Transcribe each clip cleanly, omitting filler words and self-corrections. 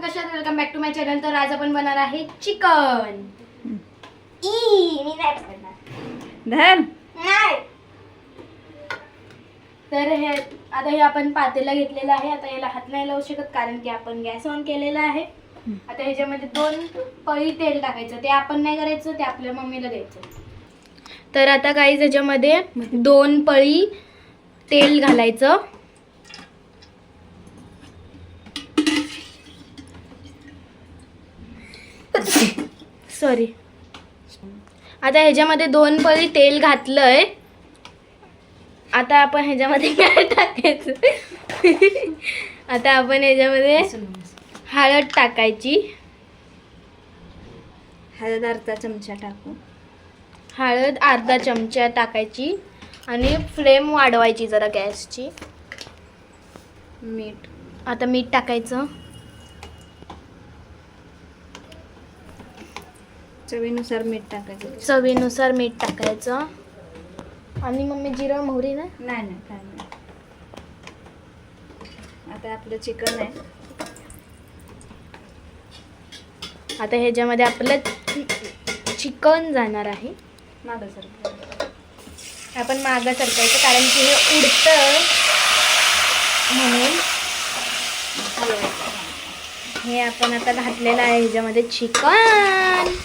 कशा आहात? Welcome back to my channel. तर आज आपण बनवणार आहे चिकन. मी नाही बनवणार. नाही. तर हे आता हे आपण पातेला घेतलेलं आहे. आता याला हात नाही लावू शकत कारण की आपण गॅस ऑन केलेला आहे. आता ह्याच्यामध्ये 2 पळी तेल टाकायचं. ते आपण नाही करायचं, ते आपल्या मम्मीला द्यायचं. तर आता काही ह्याच्यामध्ये 2 पळी तेल घालायचं. सॉरी. आता ह्याच्यामध्ये 2 पळी तेल घातलंय. आता आपण ह्याच्यामध्ये काय टाकायचं? आता आपण ह्याच्यामध्ये हळद टाकायची. हळद अर्धा चमचा टाकू. हळद अर्धा चमचा टाकायची आणि फ्लेम वाढवायची जरा गॅसची. मीठ. आता मीठ टाकायचं. चवीनुसार मीठ टाकायचं. चवीनुसार मीठ टाकायचं. आणि मम्मी जिरं मोहरी ना? नाही काय नाही. आता आपलं चिकन आहे. आता ह्याच्यामध्ये आपलं चिकन जाणार आहे. मागं सरकवायचं. आपण मागं सरकायचं कारण की हे उडतं म्हणून. हे आपण आता घातलेलं आहे ह्याच्यामध्ये चिकन.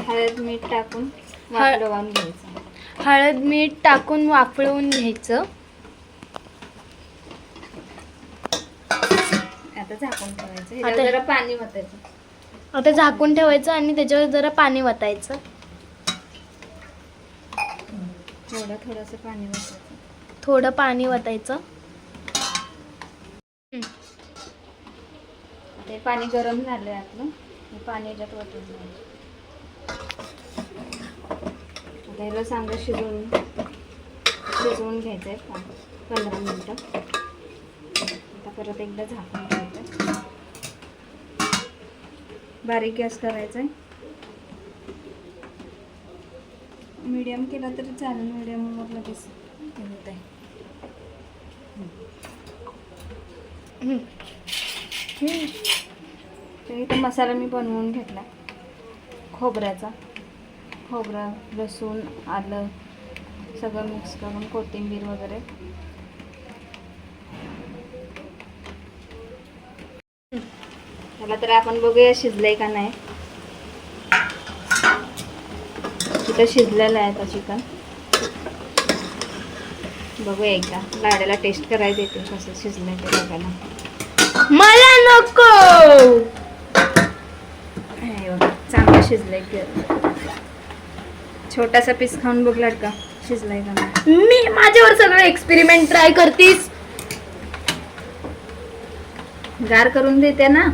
हळद मीठ टाकून वाफवून घ्यायचं. हळद मीठ टाकून वाफळून घ्यायचं. आता झाकून ठेवायचं. ह्याच्यावर जरा पाणी ओतायचं. आता झाकून ठेवायचं आणि त्याच्यावर जरा पाणी वतायचं. थोडंसं पाणी ओतायचं. थोडं पाणी वतायचं. ते पाणी गरम झालंय आपलं. हे पाणी याच्यात ओतून घ्यायचं. आता ह्याला चांगलं शिजवून घ्यायचं आहे 15 मिनिटं. आता परत एकदा झाकून ठेवायचं. बारीक गॅस करायचा आहे. मीडियम केला तरी चालेल. मीडियमवर लगेच हे होत आहे. तर इथं मसाला मी बनवून घेतला खोबऱ्याचा. खोबरं, लसूण, आलं सगळं मिक्स करून, कोथिंबीर वगैरे. त्याला तर आपण बघूया शिजलंय का नाही. तिथं शिजलेलं आहे आता चिकन. बघूया एकदा लाड्याला टेस्ट करायला देते कसं शिजलंय ते बघायला. मला नको. चांगलं शिजलंय की. छोटासा पीस खाऊन बघलात का शिजलाय का नाही. मी माझ्यावर सगळं एक्सपेरिमेंट ट्राय करतीस. गार करून देते ना.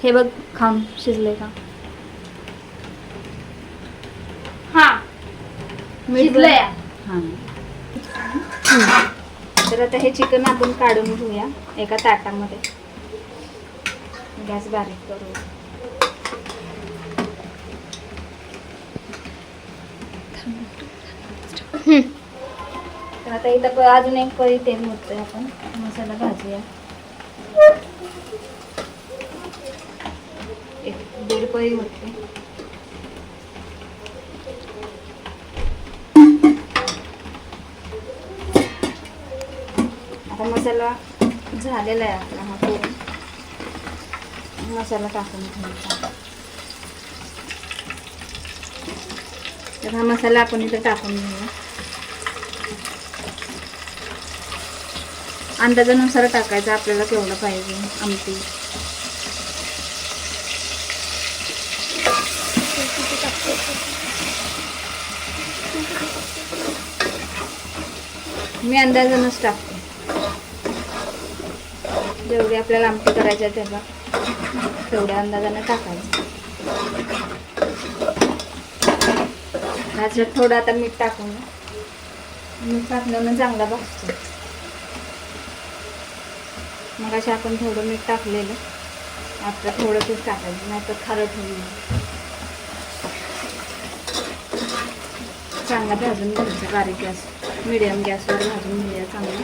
हे बघ खाऊन शिजलंय का. हा शिजलंय. हां. तर आता हे चिकन आपण काढून घेऊया एका ताटामध्ये. गॅस बारीक करू. तर आता इथं अजून एक पळी तेल होतंय. आपण मसाला भाजूया. 1-1.5 पळी होते. आता मसाला झालेला आहे आपला. हा करून मसाला टाकून घ्यायचा. तर हा मसाला आपण इथं टाकून घेऊया. अंदाजानुसार टाकायचा आपल्याला केवढं पाहिजे आमटी. मी अंदाजानच टाकते. जेवढी आपल्याला आमटी करायची आहे तेव्हा तेवढ्या अंदाजाने टाकायचं. ह्याच्यात थोडं आता मीठ टाकून. मीठ टाकल्यानं चांगला भाजतो. मग अशा आपण थोडं मीठ टाकलेलं. आता थोडं पीठ टाकायचं नाही तर खारट होईल. चांगला भाजून घ्यायचा. बारीक गॅस, मिडियम गॅसवर भाजून घेऊया चांगलं.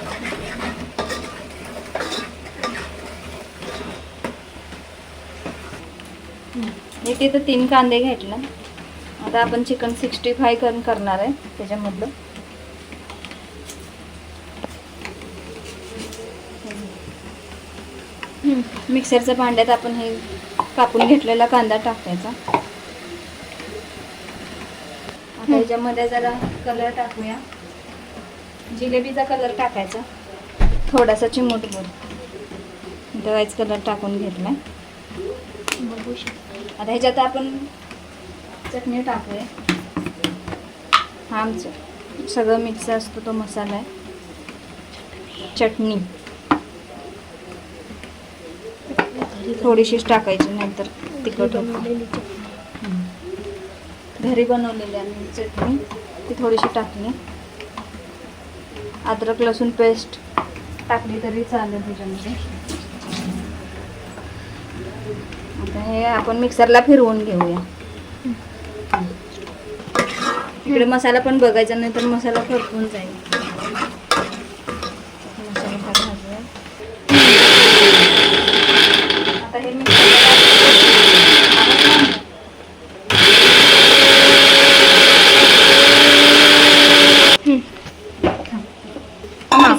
एक इथं 3 कांदे घेतले. आता आपण चिकन 65 करणार आहे त्याच्यामधलं. मिक्सरच्या भांड्यात आपण हे कापून घेतलेला कांदा टाकायचा. आता ह्याच्यामध्ये जरा कलर टाकूया. जिलेबीचा कलर टाकायचा थोडासा, चिमूटभर. इथं व्हाईट कलर टाकून घेतला. बघू शकतो. आता ह्याच्यात आपण चटणी टाकूया. हा आमचं सगळं मिक्स असतो तो मसाला आहे. चटणी थोडीशीच टाकायची, नाहीतर तिखट होतं. घरी बनवलेली आम्ही चटणी ती थोडीशी टाकली. अद्रक लसूण पेस्ट टाकली तरी चालेल त्याच्यामध्ये. आता हे आपण मिक्सरला फिरवून घेऊया. इकडे मसाला पण बघायचा, नाही तर मसाला करपून जाईल. मसाला भाजूया. आता हे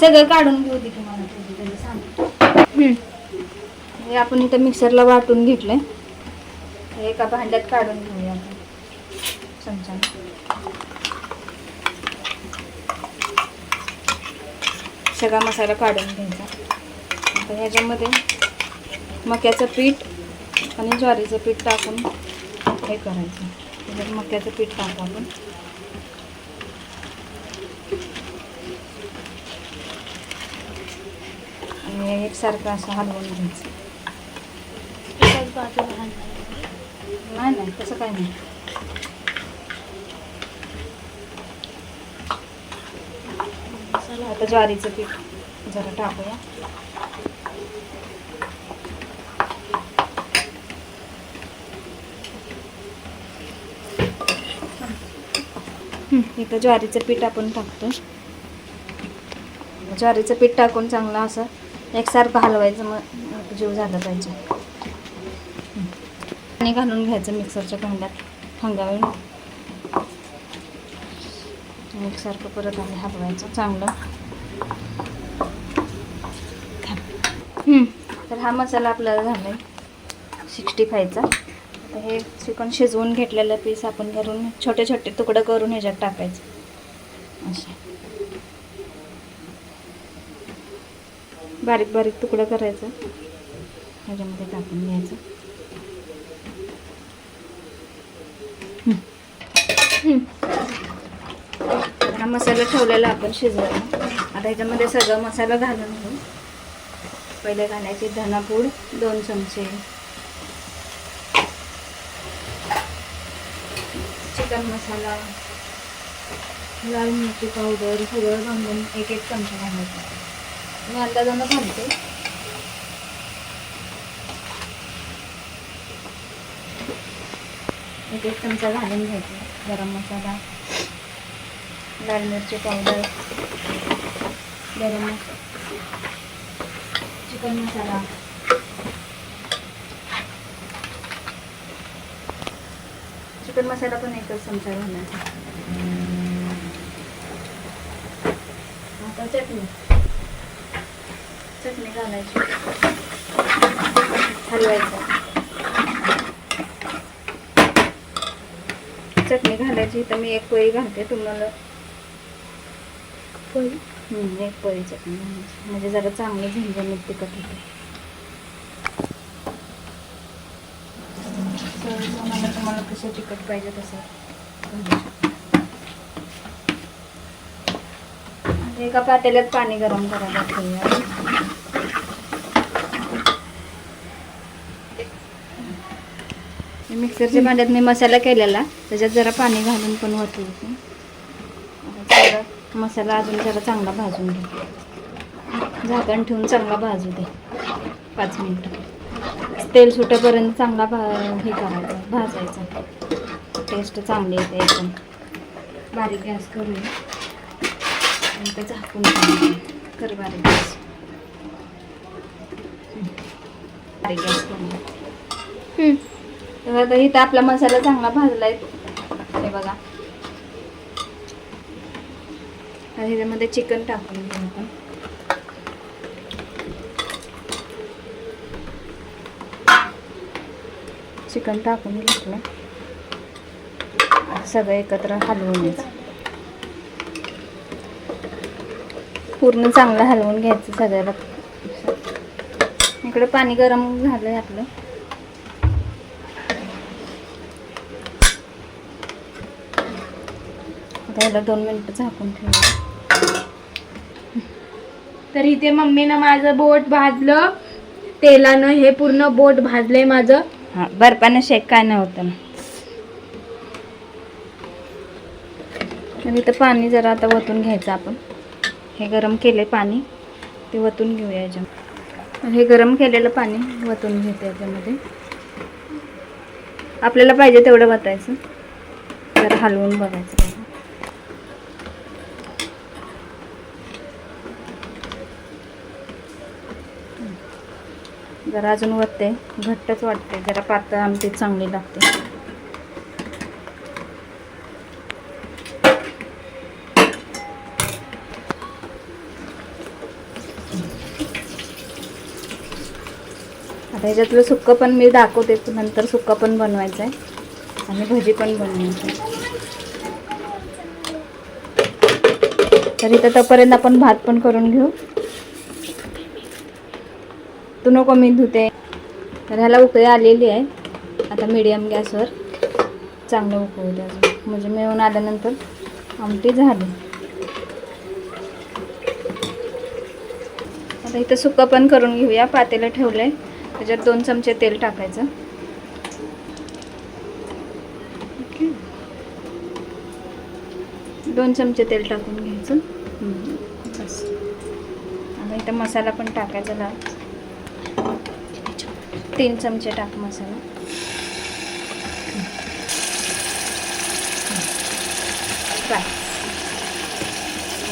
सगळं काढून घेऊ दे तुम्हाला सांग. हे आपण इथं मिक्सरला वाटून घेतलंय. हे एका भांड्यात काढून घेऊया आपण चमच्याने. सगळा मसाला काढून घ्यायचा. आता ह्याच्यामध्ये मक्याचं पीठ आणि ज्वारीचं पीठ टाकून हे करायचं. त्याच्यात मक्याचं पीठ टाकू आपण. आणि एकसारखं असं हलवून घ्यायचं. एकाच बाजूला हलवायचं. नाही नाही तसं काय नाही. आता ज्वारीचं पीठ जरा टाकूया. इथं ज्वारीचं पीठ आपण टाकतो. ज्वारीचं पीठ टाकून चांगलं असं एकसारखं हलवायचं. मग जीव झाला पाहिजे. पाणी घालून घ्यायचं मिक्सरच्या भांड्यात हंगावून. एकसारखं परत आधी हलवायचं चांगलं. तर हा मसाला आपल्याला झाला आहे 65चा. आता हे चिकन शिजवून घेतलेलं पीस आपण घरून छोटे छोटे तुकडे करून ह्याच्यात टाकायचं. असे बारीक बारीक तुकडं करायचं, ह्याच्यामध्ये टाकून घ्यायचं. हा मसाला ठेवलेला आपण शिजवायला. आता ह्याच्यामध्ये सगळं मसाला घालून घेऊ. पहिले घालायचे धनापूड 2 चमचे, चिकन मसाला, लाल मिरची पावडर सगळं घालून 1-1 चमचा घालायचं. मी अंदाजानं घालते. एक चमचा घालून घ्यायचा. गरम मसाला, लाल मिरची पावडर, गरम मसाला, चिकन मसाला, चिकन मसाला पण 1 चमचा घालायचा. आता चटणी घालायची, हलवायचं. चटणी घालायची तर मी 1 पोळी घालते. तुम्हाला पोळी 1 पोळी चटणी घालायची म्हणजे जरा चांगलं झणझणीत तिखट होते. तुम्हाला कसं तिखट पाहिजे तसं. एका पातेल्यात पाणी गरम करायला ठेवूया. मिक्सरच्या भांड्यात मी मसाला केलेला, त्याच्यात जरा पाणी घालून पण वतून मसाला अजून जरा चांगला भाजून घे. झाकण ठेवून चांगला भाजू दे 5 मिनिटं. तेल सुटेपर्यंत चांगला हे करायचं, भाजायचं. टेस्ट चांगली येते एकदम. बारीक गॅस करूया आणि ते झाकून ठेवूया. कर बारीक गॅस. बारीक गॅस करूया. तर आता इथं आपला मसाला चांगला भाजलाय. हे बघा. आता ह्याच्यामध्ये चिकन टाकून घेऊ आपण. चिकन टाकून घेतलं. सगळं एकत्र हलवून घ्यायचं. पूर्ण चांगलं हलवून घ्यायचं सगळ्याला. इकडे पाणी गरम झालंय आपलं. आता याला 2 मिनिटं झाकून ठेवूया. तर इथे मम्मीनं माझं बोट भाजलं तेलानं. हे पूर्ण बोट भाजलंय माझं. हा, बर्फानं शेक काय नव्हतं ना. आणि इथं पाणी जरा आता वतून घ्यायचं आपण. हे गरम केले पाणी ते वतून घेऊया याच्यामध्ये. हे गरम केलेलं पाणी वतून घेते याच्यामध्ये. आपल्याला पाहिजे तेवढं वतायचं. जरा हलवून बघायचं. जरा अजून वतते. घट्टच वाटते. जरा पातळ आमटी चांगली लागते. आता ह्याच्यातलं सुक्कं पण मी दाखवते. नंतर सुक्कं पण बनवायचं आहे आणि भजी पण बनवायची. तर इथं तोपर्यंत आपण भात पण करून घेऊ. तू नको, मी धुते. तर ह्याला उकळी आलेली आहे. आता मीडियम गॅसवर चांगलं उकळू द्या म्हणजे मिळून आल्यानंतर आमटी झाली. आता इथं सुक्कं पण करून घेऊया. पातेलं ठेवलंय. त्याच्यात 2 चमचे तेल टाकायचं. 2 चमचे तेल टाकून घ्यायचं. बस. आता इथं मसाला पण टाकायचा. लाल 3 चमचे टाक मसाला.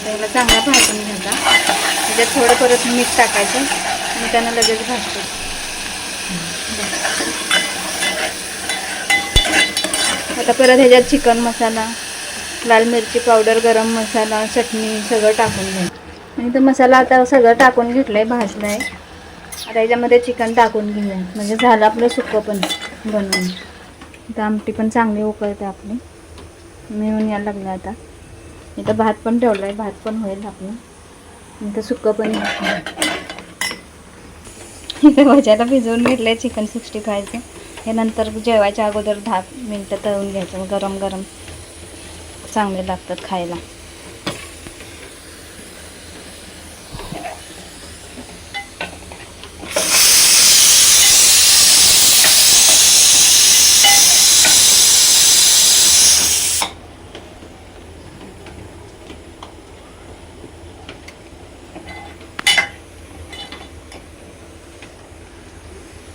त्याला चांगला भाजून घ्यायचा. त्याच्यात थोडं परत मीठ टाकायचं. मिठानं लगेच भाजतो. आता परत ह्याच्यात चिकन मसाला, लाल मिरची पावडर, गरम मसाला, चटणी सगळं टाकून घ्यायचं. आणि तो मसाला आता सगळं टाकून घेतलं आहे. भाजलं आहे. आता ह्याच्यामध्ये चिकन टाकून घेऊया म्हणजे झालं आपलं सुक्कं पण बनवून. आता आमटी पण चांगली उकळते आपली. मिळून यायला लागलं. आता इथं भात पण ठेवलं आहे. भात पण होईल आपलं. इथं सुक्कं पण इथं भज्याला भिजवून घेतलं आहे चिकन 65चं. हे नंतर जेवायच्या अगोदर 10 मिनटं तळून घ्यायचं. गरम गरम चांगले लागतात खायला.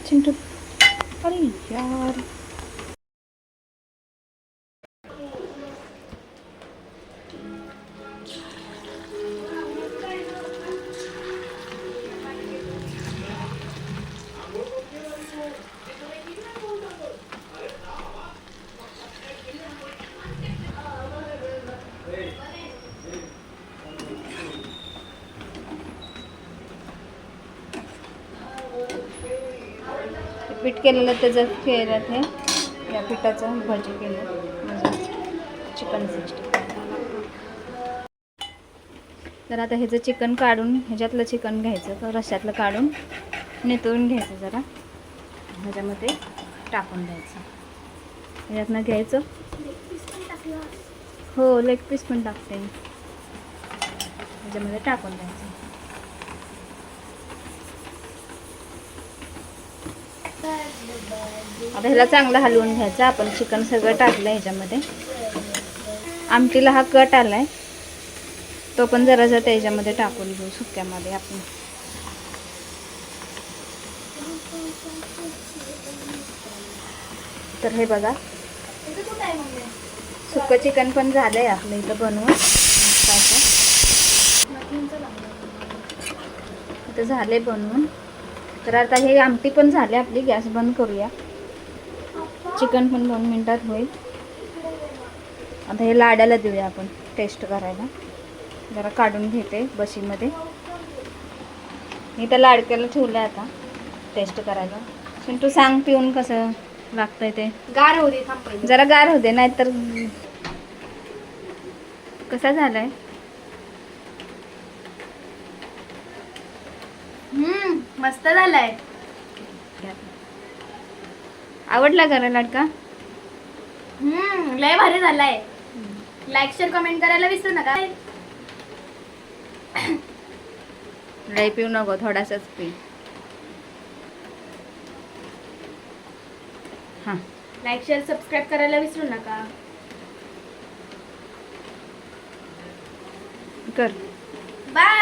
चिंटू, अरे यार. पीठ केलेलं त्याचं केलं हे या पिठाचं भजी केलं म्हणजे चिकन 65. तर आता ह्याचं चिकन काढून ह्याच्यातलं चिकन घ्यायचं. तर रश्श्यातलं काढून नितळून घ्यायचं. जरा ह्याच्यामध्ये टाकून द्यायचं. ह्याच्यातनं घ्यायचं. हो, लेग पीस पण टाकते. ह्याच्यामध्ये टाकून द्यायचं. आता ह्याला चांगलं हलवून घ्यायचं. आपण चिकन सगळं टाकलं ह्याच्यामध्ये. आमटीला हा कट आलाय तो पण जरा त्याच्यामध्ये टाकून घेऊ सुक्यामध्ये आपण. तर हे बघा सुक्कं चिकन पण झालंय आपलं इथं बनवून मस्त असं. इथं झाले बनवून. तर आता हे आमटी पण झाली आपली. गॅस बंद करूया. चिकन पण 2 मिनिटात होईल. आता हे लाडाला देऊया आपण टेस्ट करायला. जरा काढून घेते बशीमध्ये. मी तर लाडक्याला ठेवलं आता टेस्ट करायला. पण तू सांग पिऊन कसं लागतंय ते. गार होऊ दे, थांब पहिले. जरा गार होते नाहीतर कसा झालाय. मस्त झालाय. आवडला का रे लाडका. लय भारी झालाय. लाईक शेअर कमेंट करायला विसरू नका. लय पिऊ नको, थोडासाच पी. हां लाईक शेअर सबस्क्राईब करायला विसरू नका. कर. बाय.